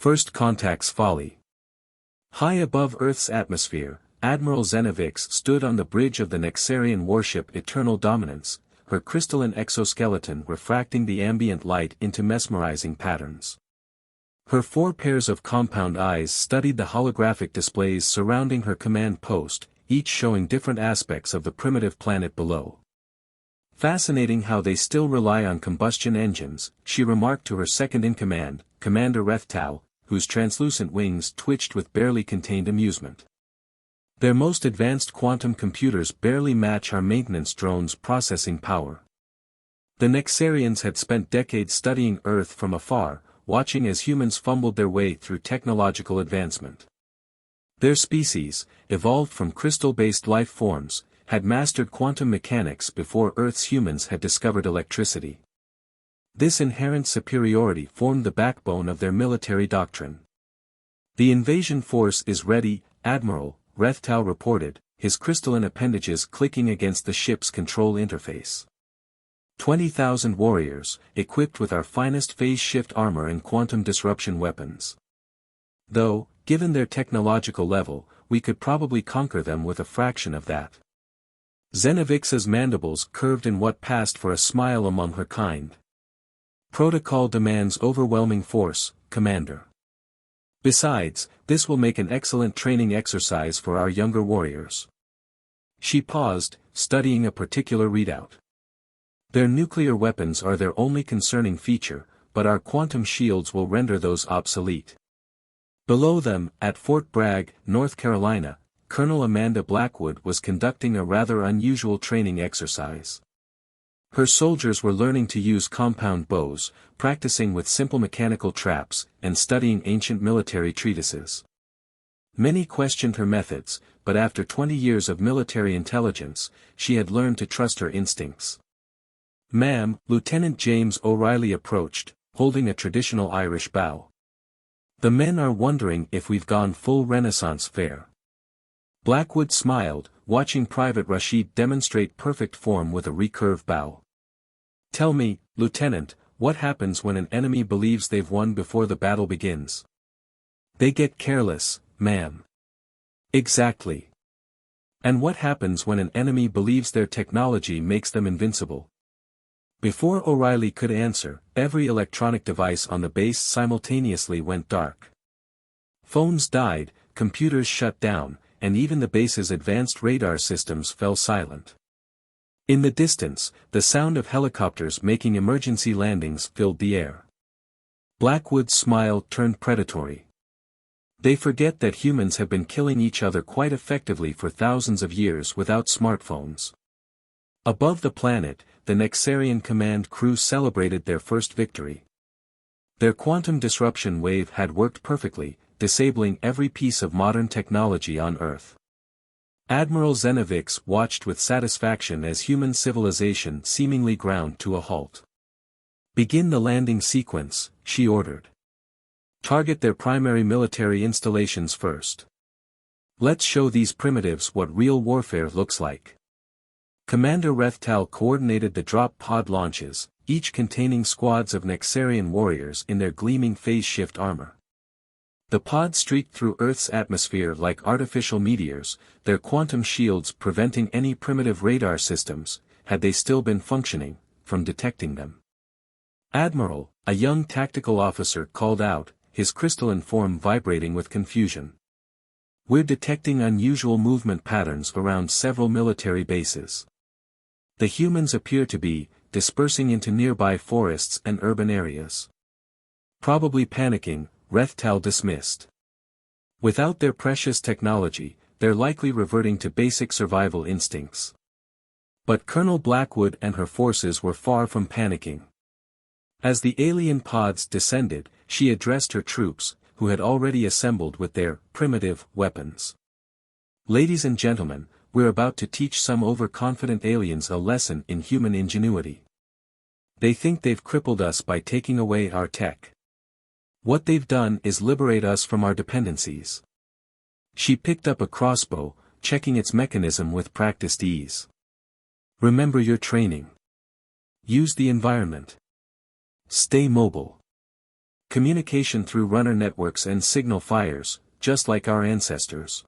First Contact's Folly. High above Earth's atmosphere, Admiral Xenavix stood on the bridge of the Nexarian warship Eternal Dominance, her crystalline exoskeleton refracting the ambient light into mesmerizing patterns. Her 4 pairs of compound eyes studied the holographic displays surrounding her command post, each showing different aspects of the primitive planet below. Fascinating how they still rely on combustion engines, she remarked to her second-in-command, Commander Rethtal, whose translucent wings twitched with barely contained amusement. Their most advanced quantum computers barely match our maintenance drones' processing power. The Nexarians had spent decades studying Earth from afar, watching as humans fumbled their way through technological advancement. Their species, evolved from crystal-based life forms, had mastered quantum mechanics before Earth's humans had discovered electricity. This inherent superiority formed the backbone of their military doctrine. "The invasion force is ready, Admiral," Rethtal reported, his crystalline appendages clicking against the ship's control interface. 20,000 warriors, equipped with our finest phase-shift armor and quantum disruption weapons. Though, given their technological level, we could probably conquer them with a fraction of that. Xenavix's mandibles curved in what passed for a smile among her kind. "Protocol demands overwhelming force, Commander. Besides, this will make an excellent training exercise for our younger warriors." She paused, studying a particular readout. "Their nuclear weapons are their only concerning feature, but our quantum shields will render those obsolete." Below them, at Fort Bragg, North Carolina, Colonel Amanda Blackwood was conducting a rather unusual training exercise. Her soldiers were learning to use compound bows, practicing with simple mechanical traps, and studying ancient military treatises. Many questioned her methods, but after 20 years of military intelligence, she had learned to trust her instincts. "Ma'am," Lieutenant James O'Reilly approached, holding a traditional Irish bow. "The men are wondering if we've gone full Renaissance fair." Blackwood smiled, watching Private Rashid demonstrate perfect form with a recurve bow. "Tell me, Lieutenant, what happens when an enemy believes they've won before the battle begins?" "They get careless, ma'am." "Exactly. And what happens when an enemy believes their technology makes them invincible?" Before O'Reilly could answer, every electronic device on the base simultaneously went dark. Phones died, computers shut down, and even the base's advanced radar systems fell silent. In the distance, the sound of helicopters making emergency landings filled the air. Blackwood's smile turned predatory. "They forget that humans have been killing each other quite effectively for thousands of years without smartphones." Above the planet, the Nexarian command crew celebrated their first victory. Their quantum disruption wave had worked perfectly, disabling every piece of modern technology on Earth. Admiral Xenavix watched with satisfaction as human civilization seemingly ground to a halt. "Begin the landing sequence," she ordered. "Target their primary military installations first. Let's show these primitives what real warfare looks like." Commander Rethtal coordinated the drop pod launches, each containing squads of Nexarian warriors in their gleaming phase-shift armor. The pods streaked through Earth's atmosphere like artificial meteors, their quantum shields preventing any primitive radar systems, had they still been functioning, from detecting them. "Admiral," a young tactical officer called out, his crystalline form vibrating with confusion. "We're detecting unusual movement patterns around several military bases. The humans appear to be dispersing into nearby forests and urban areas." "Probably panicking," Rethtal dismissed. "Without their precious technology, they're likely reverting to basic survival instincts." But Colonel Blackwood and her forces were far from panicking. As the alien pods descended, she addressed her troops, who had already assembled with their primitive weapons. "Ladies and gentlemen, we're about to teach some overconfident aliens a lesson in human ingenuity. They think they've crippled us by taking away our tech. What they've done is liberate us from our dependencies." She picked up a crossbow, checking its mechanism with practiced ease. "Remember your training. Use the environment. Stay mobile. Communication through runner networks and signal fires, just like our ancestors.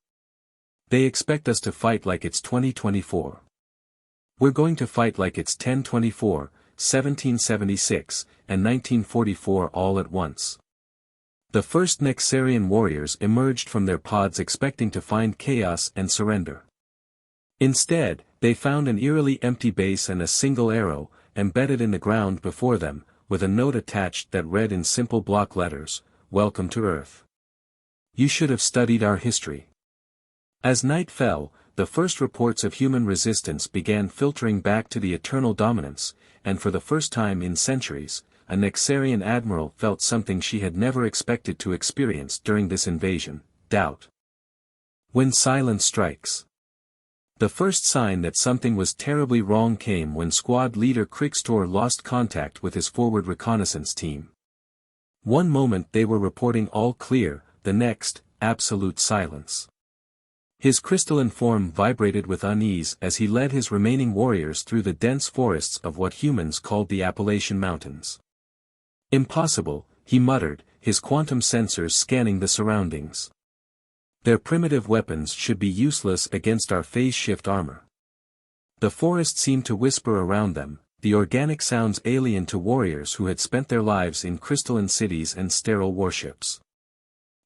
They expect us to fight like it's 2024. We're going to fight like it's 1024, 1776, and 1944 all at once. The first Nexarian warriors emerged from their pods expecting to find chaos and surrender. Instead, they found an eerily empty base and a single arrow, embedded in the ground before them, with a note attached that read in simple block letters, "Welcome to Earth. You should have studied our history." As night fell, the first reports of human resistance began filtering back to the Eternal Dominance, and for the first time in centuries, a Nexarian admiral felt something she had never expected to experience during this invasion: doubt. When silence strikes. The first sign that something was terribly wrong came when squad leader Krigstor lost contact with his forward reconnaissance team. One moment they were reporting all clear, the next, absolute silence. His crystalline form vibrated with unease as he led his remaining warriors through the dense forests of what humans called the Appalachian Mountains. "Impossible," he muttered, his quantum sensors scanning the surroundings. "Their primitive weapons should be useless against our phase-shift armor." The forest seemed to whisper around them, the organic sounds alien to warriors who had spent their lives in crystalline cities and sterile warships.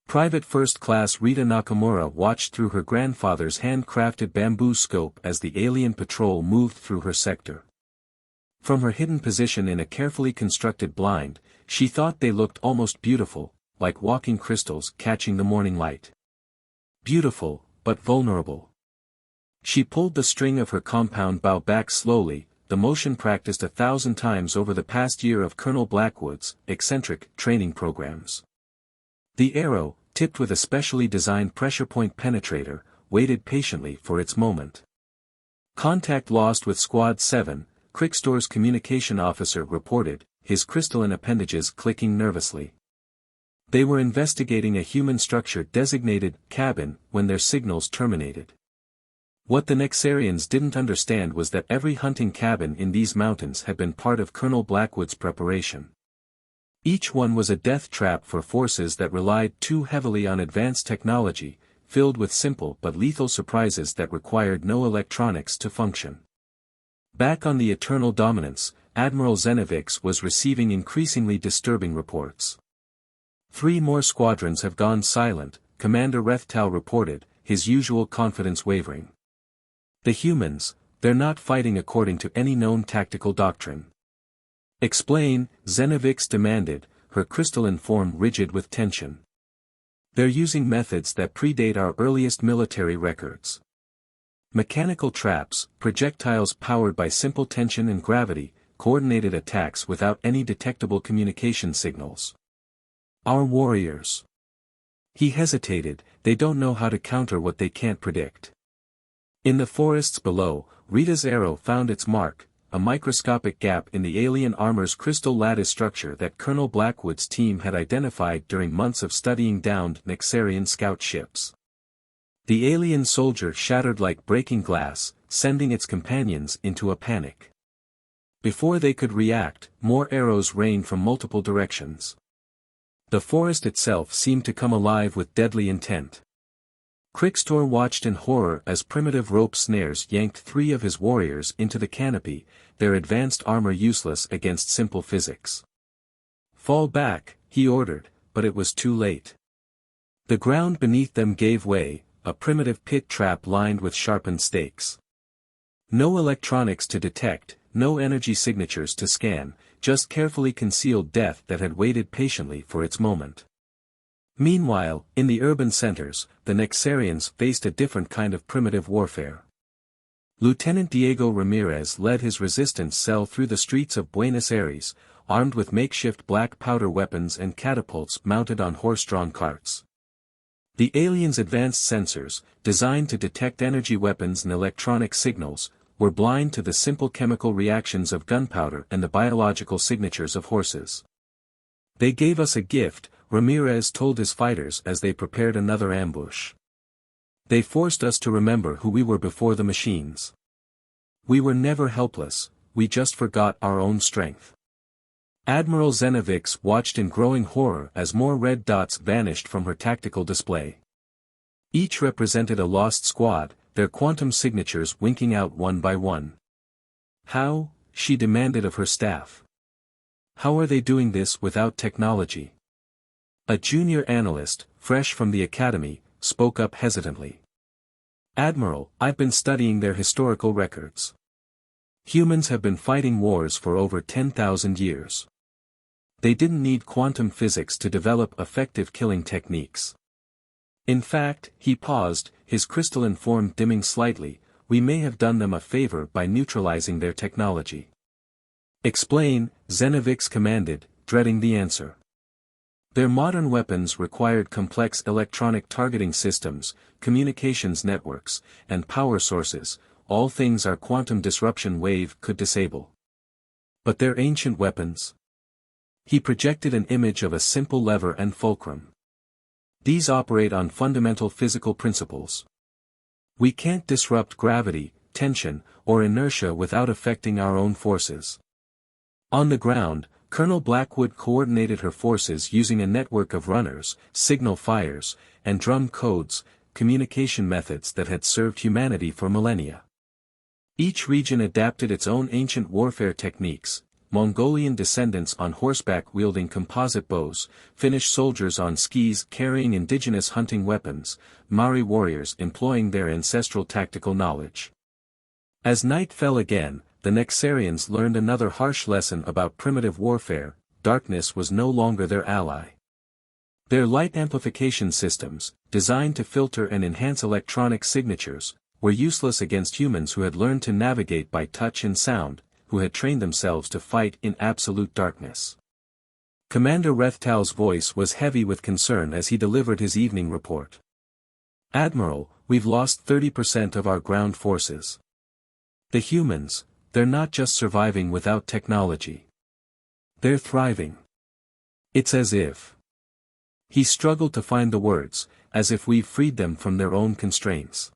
Private First Class Rita Nakamura watched through her grandfather's handcrafted bamboo scope as the alien patrol moved through her sector. From her hidden position in a carefully constructed blind, she thought they looked almost beautiful, like walking crystals catching the morning light. Beautiful, but vulnerable. She pulled the string of her compound bow back slowly, the motion practiced 1,000 times over the past year of Colonel Blackwood's eccentric training programs. The arrow, tipped with a specially designed pressure point penetrator, waited patiently for its moment. "Contact lost with Squad 7, Krigstor's communication officer reported, his crystalline appendages clicking nervously. They were investigating a human structure designated cabin when their signals terminated. What the Nexarians didn't understand was that every hunting cabin in these mountains had been part of Colonel Blackwood's preparation. Each one was a death trap for forces that relied too heavily on advanced technology, filled with simple but lethal surprises that required no electronics to function. Back on the Eternal Dominance, Admiral Zenevix was receiving increasingly disturbing reports. 3 more squadrons have gone silent, Commander Rethtal reported, his usual confidence wavering. The humans, they're not fighting according to any known tactical doctrine. Explain, Zenevix demanded, her crystalline form rigid with tension. They're using methods that predate our earliest military records. Mechanical traps, projectiles powered by simple tension and gravity, coordinated attacks without any detectable communication signals. Our warriors. He hesitated, they don't know how to counter what they can't predict. In the forests below, Rita's arrow found its mark, a microscopic gap in the alien armor's crystal lattice structure that Colonel Blackwood's team had identified during months of studying downed Nexarian scout ships. The alien soldier shattered like breaking glass, sending its companions into a panic. Before they could react, more arrows rained from multiple directions. The forest itself seemed to come alive with deadly intent. Krigstor watched in horror as primitive rope snares yanked 3 of his warriors into the canopy, their advanced armor useless against simple physics. "Fall back," he ordered, but it was too late. The ground beneath them gave way, a primitive pit trap lined with sharpened stakes. No electronics to detect, no energy signatures to scan, just carefully concealed death that had waited patiently for its moment. Meanwhile, in the urban centers, the Nexarians faced a different kind of primitive warfare. Lieutenant Diego Ramirez led his resistance cell through the streets of Buenos Aires, armed with makeshift black powder weapons and catapults mounted on horse-drawn carts. The aliens' advanced sensors, designed to detect energy weapons and electronic signals, were blind to the simple chemical reactions of gunpowder and the biological signatures of horses. "They gave us a gift," Ramirez told his fighters as they prepared another ambush. "They forced us to remember who we were before the machines. We were never helpless, we just forgot our own strength." Admiral Zenevix watched in growing horror as more red dots vanished from her tactical display. Each represented a lost squad, their quantum signatures winking out one by one. How, she demanded of her staff. How are they doing this without technology? A junior analyst, fresh from the academy, spoke up hesitantly. Admiral, I've been studying their historical records. Humans have been fighting wars for over 10,000 years. They didn't need quantum physics to develop effective killing techniques. In fact, he paused, his crystalline form dimming slightly, we may have done them a favor by neutralizing their technology. Explain, Zenevix commanded, dreading the answer. Their modern weapons required complex electronic targeting systems, communications networks, and power sources, all things our quantum disruption wave could disable. But their ancient weapons? He projected an image of a simple lever and fulcrum. These operate on fundamental physical principles. We can't disrupt gravity, tension, or inertia without affecting our own forces. On the ground, Colonel Blackwood coordinated her forces using a network of runners, signal fires, and drum codes, communication methods that had served humanity for millennia. Each region adapted its own ancient warfare techniques, Mongolian descendants on horseback wielding composite bows, Finnish soldiers on skis carrying indigenous hunting weapons, Maori warriors employing their ancestral tactical knowledge. As night fell again, the Nexarians learned another harsh lesson about primitive warfare: darkness was no longer their ally. Their light amplification systems, designed to filter and enhance electronic signatures, were useless against humans who had learned to navigate by touch and sound, who had trained themselves to fight in absolute darkness. Commander Rethtal's voice was heavy with concern as he delivered his evening report. Admiral, we've lost 30% of our ground forces. The humans, they're not just surviving without technology. They're thriving. It's as if. He struggled to find the words, as if we've freed them from their own constraints.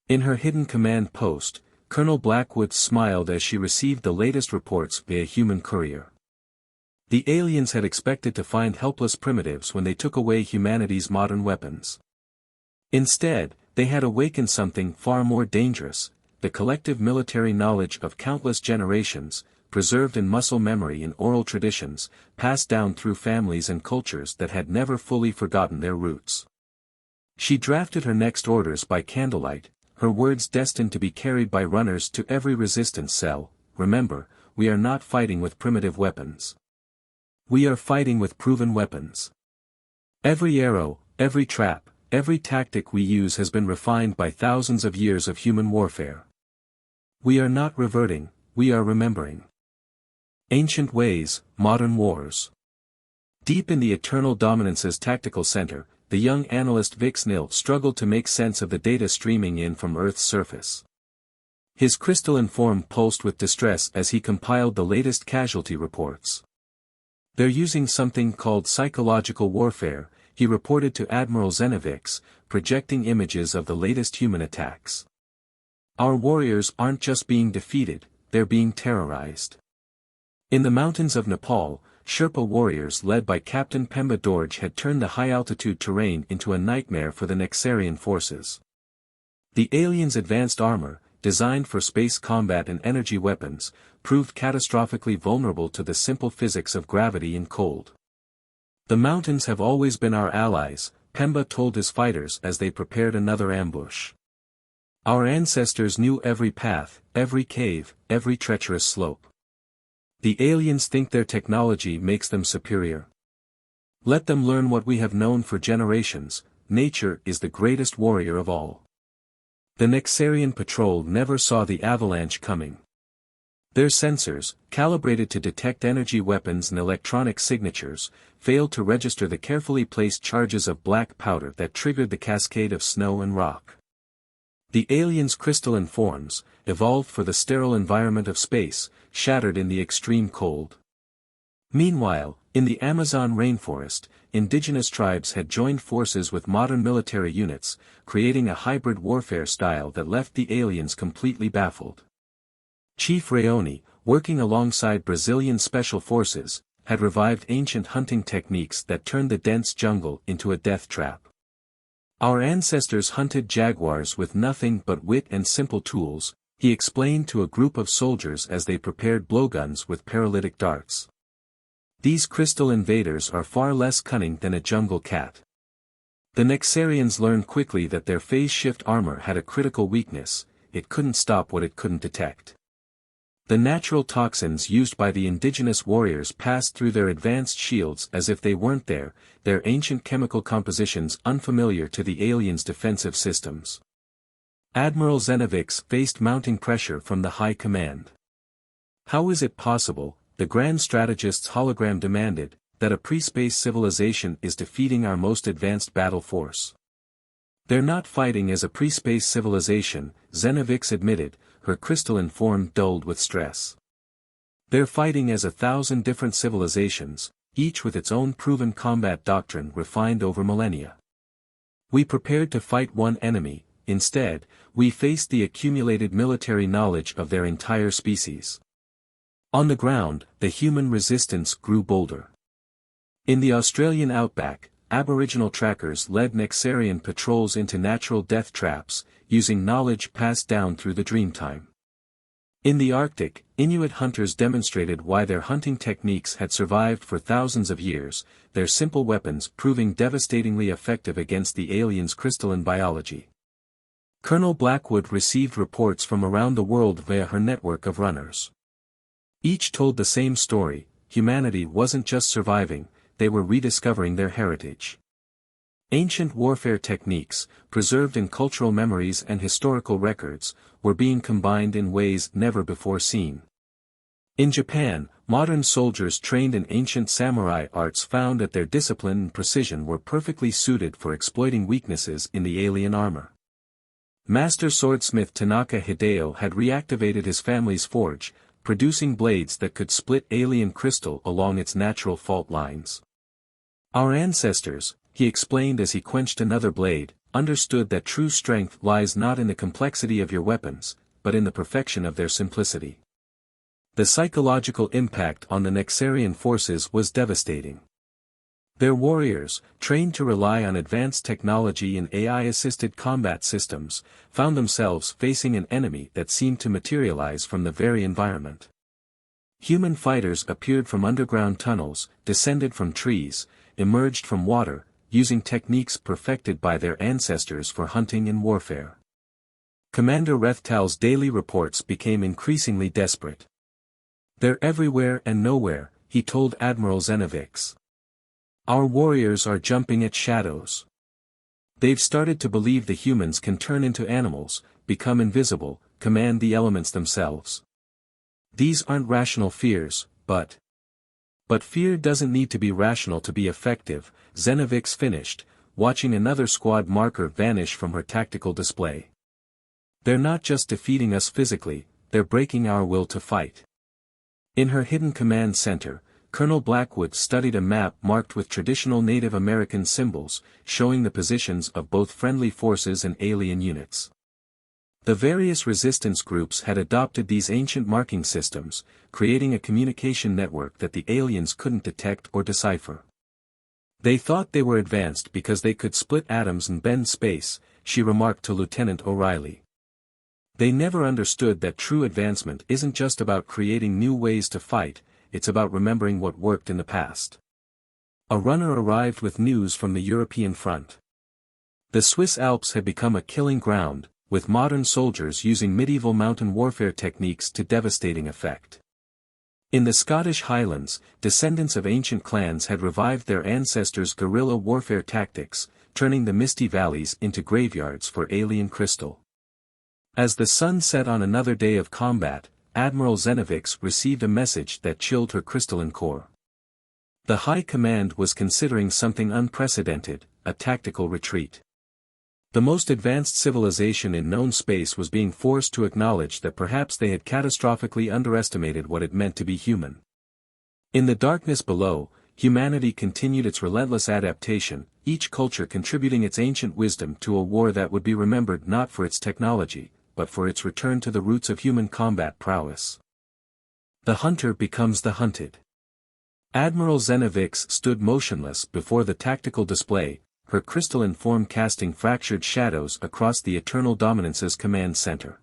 In her hidden command post, Colonel Blackwood smiled as she received the latest reports via human courier. The aliens had expected to find helpless primitives when they took away humanity's modern weapons. Instead, they had awakened something far more dangerous: the collective military knowledge of countless generations, preserved in muscle memory and oral traditions, passed down through families and cultures that had never fully forgotten their roots. She drafted her next orders by candlelight, her words destined to be carried by runners to every resistance cell. Remember, we are not fighting with primitive weapons. We are fighting with proven weapons. Every arrow, every trap, every tactic we use has been refined by thousands of years of human warfare. We are not reverting, we are remembering. Ancient ways, modern wars. Deep in the Eternal Dominance's tactical center, the young analyst Vix Nil struggled to make sense of the data streaming in from Earth's surface. His crystalline form pulsed with distress as he compiled the latest casualty reports. They're using something called psychological warfare, he reported to Admiral Zenevix, projecting images of the latest human attacks. Our warriors aren't just being defeated, they're being terrorized. In the mountains of Nepal, Sherpa warriors led by Captain Pemba Dorje had turned the high-altitude terrain into a nightmare for the Nexarian forces. The aliens' advanced armor, designed for space combat and energy weapons, proved catastrophically vulnerable to the simple physics of gravity and cold. The mountains have always been our allies, Pemba told his fighters as they prepared another ambush. Our ancestors knew every path, every cave, every treacherous slope. The aliens think their technology makes them superior. Let them learn what we have known for generations: nature is the greatest warrior of all. The Nexarian patrol never saw the avalanche coming. Their sensors, calibrated to detect energy weapons and electronic signatures, failed to register the carefully placed charges of black powder that triggered the cascade of snow and rock. The aliens' crystalline forms, evolved for the sterile environment of space, shattered in the extreme cold. Meanwhile, in the Amazon rainforest, indigenous tribes had joined forces with modern military units, creating a hybrid warfare style that left the aliens completely baffled. Chief Rayoni, working alongside Brazilian special forces, had revived ancient hunting techniques that turned the dense jungle into a death trap. Our ancestors hunted jaguars with nothing but wit and simple tools, he explained to a group of soldiers as they prepared blowguns with paralytic darts. These crystal invaders are far less cunning than a jungle cat. The Nexarians learned quickly that their phase shift armor had a critical weakness: it couldn't stop what it couldn't detect. The natural toxins used by the indigenous warriors passed through their advanced shields as if they weren't there, their ancient chemical compositions unfamiliar to the aliens' defensive systems. Admiral Zenovix faced mounting pressure from the High Command. How is it possible, the Grand Strategist's hologram demanded, that a pre-space civilization is defeating our most advanced battle force? They're not fighting as a pre-space civilization, Zenovix admitted, her crystalline form dulled with stress. They're fighting as 1,000 different civilizations, each with its own proven combat doctrine refined over millennia. We prepared to fight one enemy, instead, we faced the accumulated military knowledge of their entire species. On the ground, the human resistance grew bolder. In the Australian outback, Aboriginal trackers led Nexarian patrols into natural death traps, using knowledge passed down through the Dreamtime. In the Arctic, Inuit hunters demonstrated why their hunting techniques had survived for thousands of years, their simple weapons proving devastatingly effective against the aliens' crystalline biology. Colonel Blackwood received reports from around the world via her network of runners. Each told the same story: humanity wasn't just surviving, they were rediscovering their heritage. Ancient warfare techniques, preserved in cultural memories and historical records, were being combined in ways never before seen. In Japan, modern soldiers trained in ancient samurai arts found that their discipline and precision were perfectly suited for exploiting weaknesses in the alien armor. Master swordsmith Tanaka Hideo had reactivated his family's forge, producing blades that could split alien crystal along its natural fault lines. Our ancestors, he explained as he quenched another blade, understood that true strength lies not in the complexity of your weapons, but in the perfection of their simplicity. The psychological impact on the Nexarian forces was devastating. Their warriors, trained to rely on advanced technology and AI-assisted combat systems, found themselves facing an enemy that seemed to materialize from the very environment. Human fighters appeared from underground tunnels, descended from trees, emerged from water, using techniques perfected by their ancestors for hunting and warfare. Commander Rethtal's daily reports became increasingly desperate. "They're everywhere and nowhere," he told Admiral Zenovix. "Our warriors are jumping at shadows. They've started to believe the humans can turn into animals, become invisible, command the elements themselves. These aren't rational fears, but fear doesn't need to be rational to be effective," Zenovix finished, watching another squad marker vanish from her tactical display. "They're not just defeating us physically, they're breaking our will to fight." In her hidden command center, Colonel Blackwood studied a map marked with traditional Native American symbols, showing the positions of both friendly forces and alien units. The various resistance groups had adopted these ancient marking systems, creating a communication network that the aliens couldn't detect or decipher. "They thought they were advanced because they could split atoms and bend space," she remarked to Lieutenant O'Reilly. "They never understood that true advancement isn't just about creating new ways to fight, it's about remembering what worked in the past." A runner arrived with news from the European front. The Swiss Alps had become a killing ground, with modern soldiers using medieval mountain warfare techniques to devastating effect. In the Scottish Highlands, descendants of ancient clans had revived their ancestors' guerrilla warfare tactics, turning the misty valleys into graveyards for alien crystal. As the sun set on another day of combat, Admiral Zenovix received a message that chilled her crystalline core. The High Command was considering something unprecedented, a tactical retreat. The most advanced civilization in known space was being forced to acknowledge that perhaps they had catastrophically underestimated what it meant to be human. In the darkness below, humanity continued its relentless adaptation, each culture contributing its ancient wisdom to a war that would be remembered not for its technology, but for its return to the roots of human combat prowess. The hunter becomes the hunted. Admiral Zenevix stood motionless before the tactical display, her crystalline form casting fractured shadows across the Eternal Dominance's command center.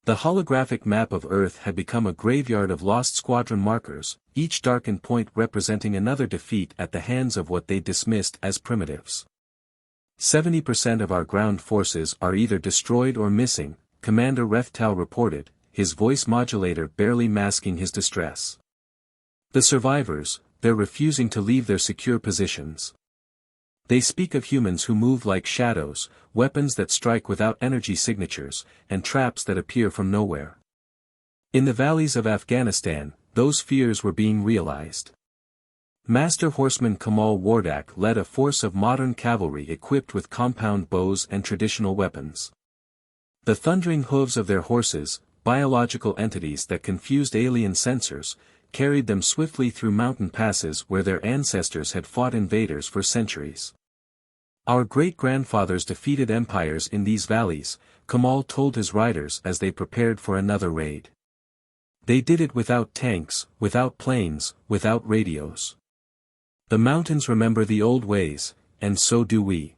The holographic map of Earth had become a graveyard of lost squadron markers, each darkened point representing another defeat at the hands of what they dismissed as primitives. 70% of our ground forces are either destroyed or missing, Commander Rethtal reported, his voice modulator barely masking his distress. The survivors, they're refusing to leave their secure positions. They speak of humans who move like shadows, weapons that strike without energy signatures, and traps that appear from nowhere. In the valleys of Afghanistan, those fears were being realized. Master Horseman Kamal Wardak led a force of modern cavalry equipped with compound bows and traditional weapons. The thundering hooves of their horses, biological entities that confused alien sensors, carried them swiftly through mountain passes where their ancestors had fought invaders for centuries. Our great-grandfathers defeated empires in these valleys, Kamal told his riders as they prepared for another raid. They did it without tanks, without planes, without radios. The mountains remember the old ways, and so do we.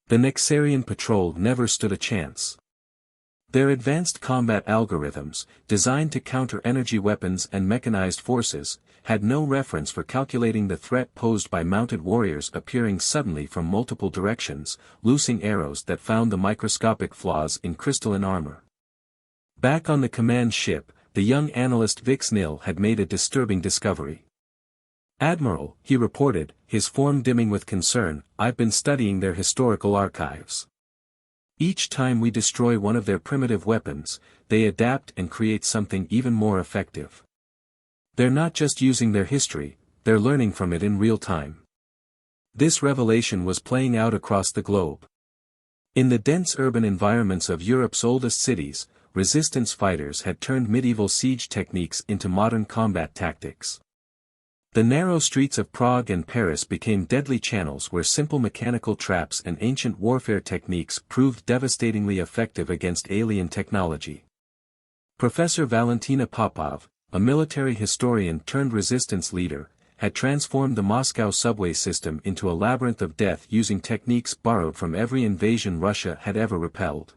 The Nexarian patrol never stood a chance. Their advanced combat algorithms, designed to counter energy weapons and mechanized forces, had no reference for calculating the threat posed by mounted warriors appearing suddenly from multiple directions, loosing arrows that found the microscopic flaws in crystalline armor. Back on the command ship, the young analyst Vix Nil had made a disturbing discovery. "Admiral," he reported, his form dimming with concern, "I've been studying their historical archives. Each time we destroy one of their primitive weapons, they adapt and create something even more effective. They're not just using their history, they're learning from it in real time." This revelation was playing out across the globe. In the dense urban environments of Europe's oldest cities, resistance fighters had turned medieval siege techniques into modern combat tactics. The narrow streets of Prague and Paris became deadly channels where simple mechanical traps and ancient warfare techniques proved devastatingly effective against alien technology. Professor Valentina Popov, a military historian turned resistance leader, had transformed the Moscow subway system into a labyrinth of death using techniques borrowed from every invasion Russia had ever repelled.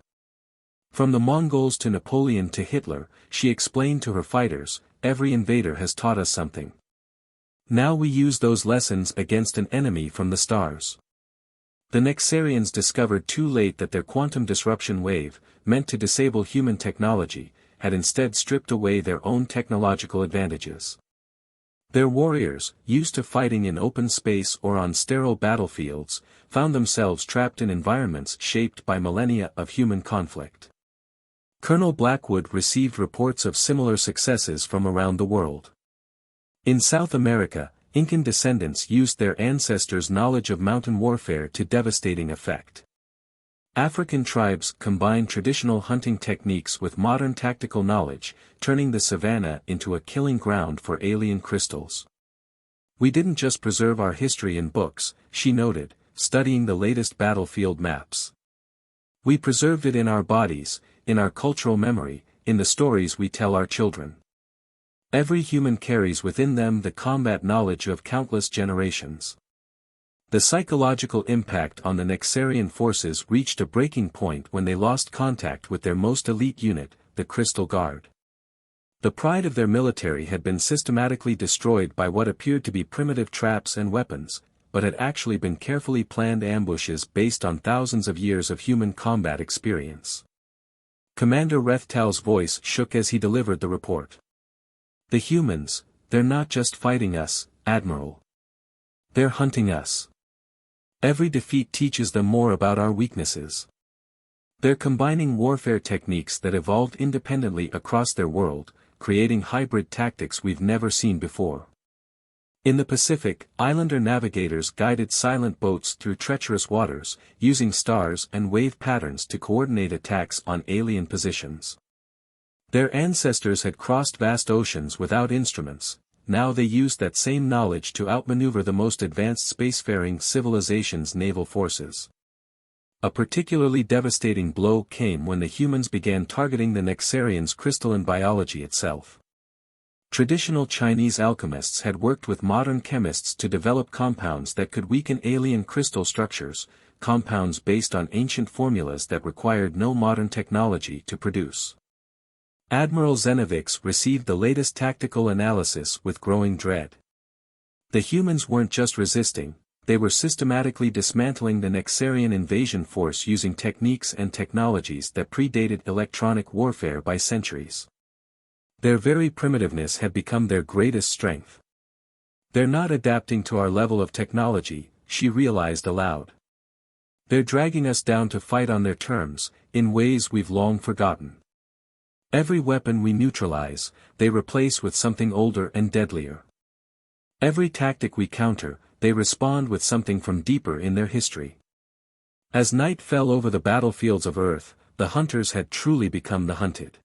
From the Mongols to Napoleon to Hitler, she explained to her fighters, every invader has taught us something. Now we use those lessons against an enemy from the stars. The Nexarians discovered too late that their quantum disruption wave, meant to disable human technology, had instead stripped away their own technological advantages. Their warriors, used to fighting in open space or on sterile battlefields, found themselves trapped in environments shaped by millennia of human conflict. Colonel Blackwood received reports of similar successes from around the world. In South America, Incan descendants used their ancestors' knowledge of mountain warfare to devastating effect. African tribes combined traditional hunting techniques with modern tactical knowledge, turning the savanna into a killing ground for alien crystals. "We didn't just preserve our history in books," she noted, studying the latest battlefield maps. "We preserved it in our bodies, in our cultural memory, in the stories we tell our children. Every human carries within them the combat knowledge of countless generations." The psychological impact on the Nexarian forces reached a breaking point when they lost contact with their most elite unit, the Crystal Guard. The pride of their military had been systematically destroyed by what appeared to be primitive traps and weapons, but had actually been carefully planned ambushes based on thousands of years of human combat experience. Commander Rethtal's voice shook as he delivered the report. "The humans, they're not just fighting us, Admiral. They're hunting us. Every defeat teaches them more about our weaknesses. They're combining warfare techniques that evolved independently across their world, creating hybrid tactics we've never seen before." In the Pacific, islander navigators guided silent boats through treacherous waters, using stars and wave patterns to coordinate attacks on alien positions. Their ancestors had crossed vast oceans without instruments, now they used that same knowledge to outmaneuver the most advanced spacefaring civilizations' naval forces. A particularly devastating blow came when the humans began targeting the Nexarians' crystalline biology itself. Traditional Chinese alchemists had worked with modern chemists to develop compounds that could weaken alien crystal structures, compounds based on ancient formulas that required no modern technology to produce. Admiral Zenevix received the latest tactical analysis with growing dread. The humans weren't just resisting, they were systematically dismantling the Nexarian invasion force using techniques and technologies that predated electronic warfare by centuries. Their very primitiveness had become their greatest strength. "They're not adapting to our level of technology," she realized aloud. "They're dragging us down to fight on their terms, in ways we've long forgotten. Every weapon we neutralize, they replace with something older and deadlier. Every tactic we counter, they respond with something from deeper in their history." As night fell over the battlefields of Earth, the hunters had truly become the hunted.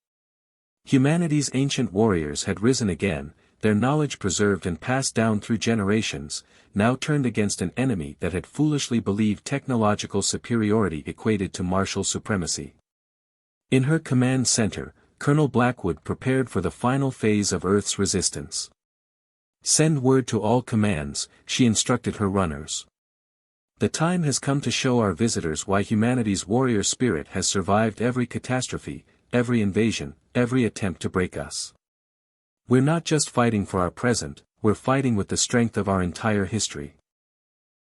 Humanity's ancient warriors had risen again, their knowledge preserved and passed down through generations, now turned against an enemy that had foolishly believed technological superiority equated to martial supremacy. In her command center, Colonel Blackwood prepared for the final phase of Earth's resistance. "Send word to all commands," she instructed her runners. "The time has come to show our visitors why humanity's warrior spirit has survived every catastrophe, every invasion, every attempt to break us. We're not just fighting for our present, we're fighting with the strength of our entire history."